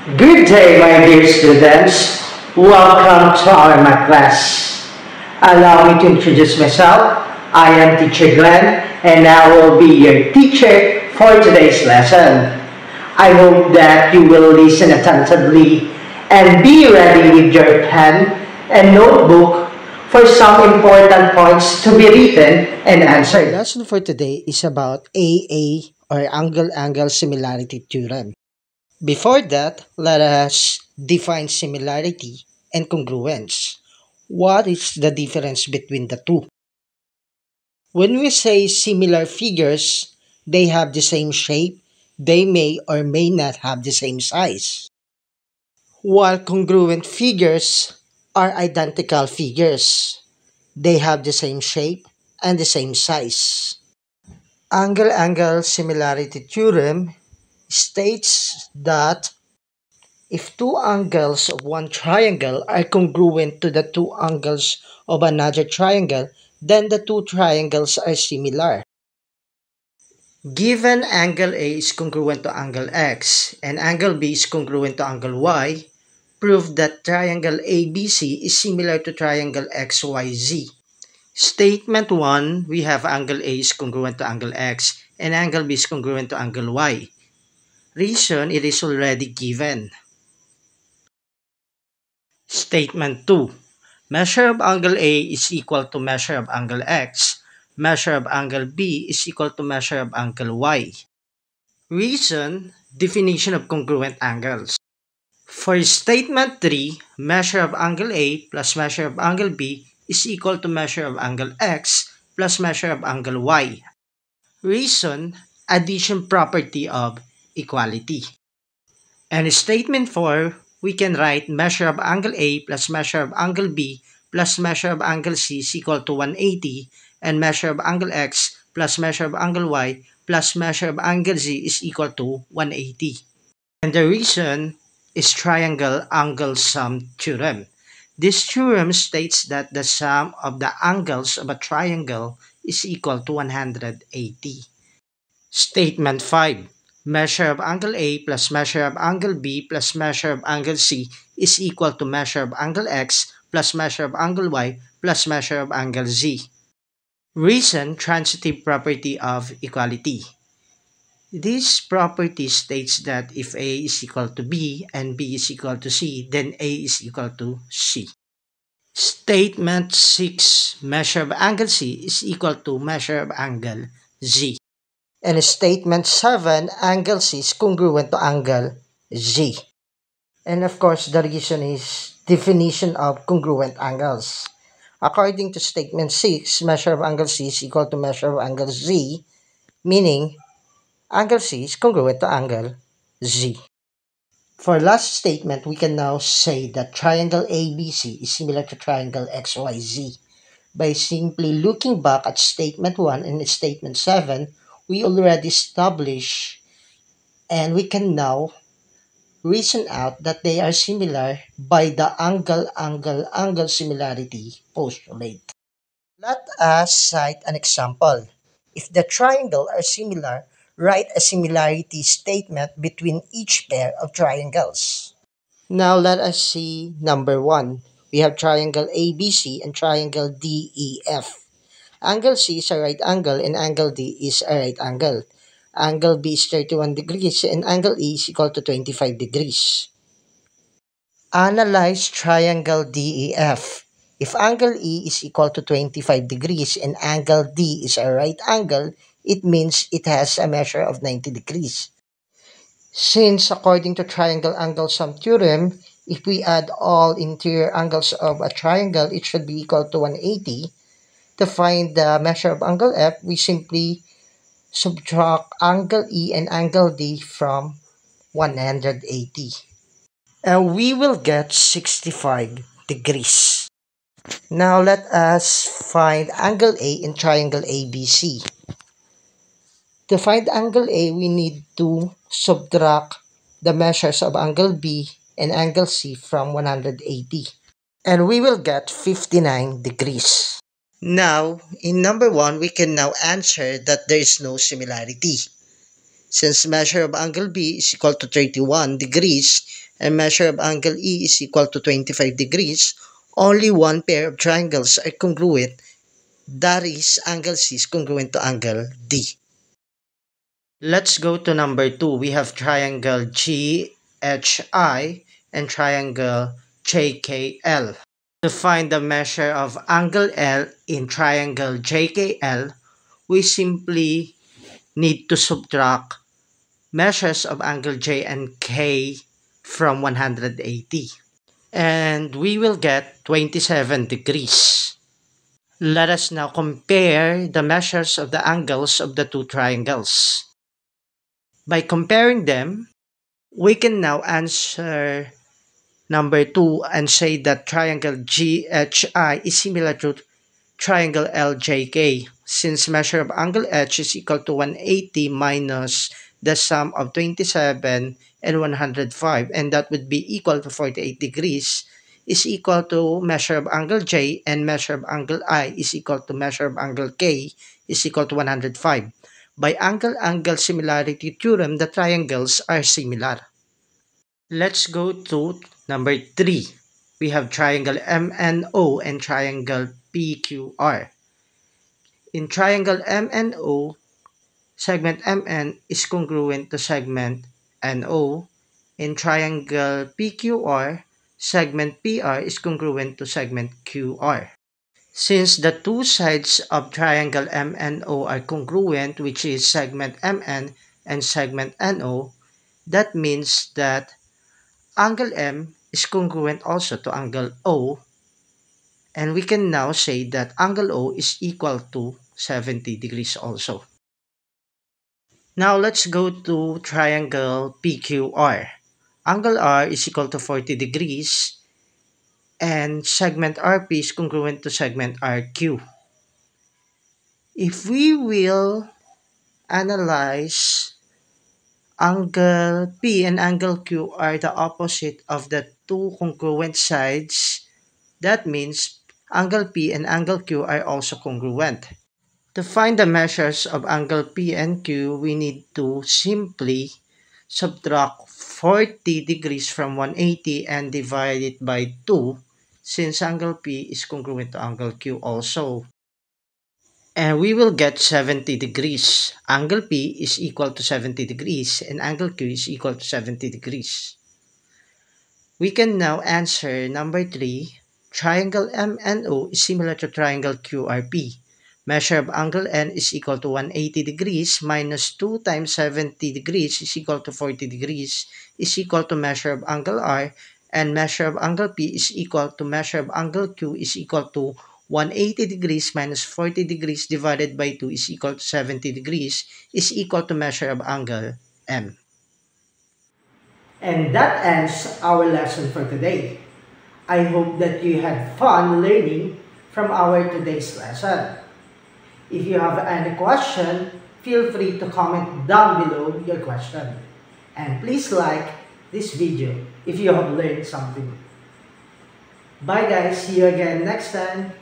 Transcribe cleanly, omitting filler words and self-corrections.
Good day, my dear students. Welcome to our math class. Allow me to introduce myself. I am Teacher Glenn, and I will be your teacher for today's lesson. I hope that you will listen attentively and be ready with your pen and notebook for some important points to be written and answered. The lesson for today is about AA or angle-angle similarity theorem. Before that, let us define similarity and congruence. What is the difference between the two? When we say similar figures, they have the same shape, they may or may not have the same size. While congruent figures are identical figures, they have the same shape and the same size. Angle-angle similarity theorem states that if two angles of one triangle are congruent to the two angles of another triangle, then the two triangles are similar. Given angle A is congruent to angle X and angle B is congruent to angle Y, prove that triangle ABC is similar to triangle XYZ. Statement 1, we have angle A is congruent to angle X and angle B is congruent to angle Y. Reason, it is already given. Statement 2, measure of angle A is equal to measure of angle X. Measure of angle B is equal to measure of angle Y. Reason, definition of congruent angles. For statement 3, measure of angle A plus measure of angle B is equal to measure of angle X plus measure of angle Y. Reason, addition property of equality. And statement 4, we can write measure of angle A plus measure of angle B plus measure of angle C is equal to 180 and measure of angle X plus measure of angle Y plus measure of angle Z is equal to 180. And the reason is triangle angle sum theorem. This theorem states that the sum of the angles of a triangle is equal to 180. Statement 5. Measure of angle A plus measure of angle B plus measure of angle C is equal to measure of angle X plus measure of angle Y plus measure of angle Z. Reason, transitive property of equality. This property states that if A is equal to B and B is equal to C, then A is equal to C. Statement 6. Measure of angle C is equal to measure of angle Z. And statement 7, angle C is congruent to angle Z. And of course, the reason is definition of congruent angles. According to statement 6, measure of angle C is equal to measure of angle Z, meaning angle C is congruent to angle Z. For last statement, we can now say that triangle ABC is similar to triangle XYZ. By simply looking back at statement 1 and statement 7, we already established and we can now reason out that they are similar by the angle similarity postulate. Let us cite an example. If the triangle are similar, write a similarity statement between each pair of triangles. Now let us see number 1. We have triangle ABC and triangle DEF. Angle C is a right angle and angle D is a right angle. Angle B is 31 degrees and angle E is equal to 25 degrees. Analyze triangle DEF. If angle E is equal to 25 degrees and angle D is a right angle, it means it has a measure of 90 degrees. Since according to triangle angle sum theorem, if we add all interior angles of a triangle, it should be equal to 180. To find the measure of angle F, we simply subtract angle E and angle D from 180. And we will get 65 degrees. Now let us find angle A in triangle ABC. To find angle A, we need to subtract the measures of angle B and angle C from 180. And we will get 59 degrees. Now, in number 1, we can now answer that there is no similarity. since measure of angle B is equal to 31 degrees and measure of angle E is equal to 25 degrees, only one pair of triangles are congruent, that is, angle C is congruent to angle D. Let's go to number 2. We have triangle GHI and triangle JKL. To find the measure of angle L in triangle JKL, we simply need to subtract measures of angle J and K from 180. And we will get 27 degrees. Let us now compare the measures of the angles of the two triangles. By comparing them, we can now answer number 2 and say that triangle GHI is similar to triangle LJK, since measure of angle H is equal to 180 minus the sum of 27 and 105, and that would be equal to 48 degrees, is equal to measure of angle J, and measure of angle I is equal to measure of angle K is equal to 105. By angle-angle similarity theorem, the triangles are similar. Let's go to number 3. We have triangle MNO and triangle PQR. In triangle MNO, segment MN is congruent to segment NO. In triangle PQR, segment PR is congruent to segment QR. Since the two sides of triangle MNO are congruent, which is segment MN and segment NO, that means that angle M is congruent also to angle O, and we can now say that angle O is equal to 70 degrees also. Now let's go to triangle PQR. Angle R is equal to 40 degrees and segment RP is congruent to segment RQ. If we will analyze angle P and angle Q are the opposite of the two congruent sides, that means angle P and angle Q are also congruent. To find the measures of angle P and Q, we need to simply subtract 40 degrees from 180 and divide it by 2, since angle P is congruent to angle Q also. And we will get 70 degrees. Angle P is equal to 70 degrees and angle Q is equal to 70 degrees. We can now answer number 3. Triangle MNO is similar to triangle QRP. Measure of angle N is equal to 180 degrees minus 2 times 70 degrees is equal to 40 degrees is equal to measure of angle R, and measure of angle P is equal to measure of angle Q is equal to 180 degrees minus 40 degrees divided by 2 is equal to 70 degrees is equal to measure of angle M. And that ends our lesson for today. I hope that you had fun learning from our today's lesson. If you have any question, feel free to comment down below your question. And please like this video if you have learned something. Bye guys, see you again next time.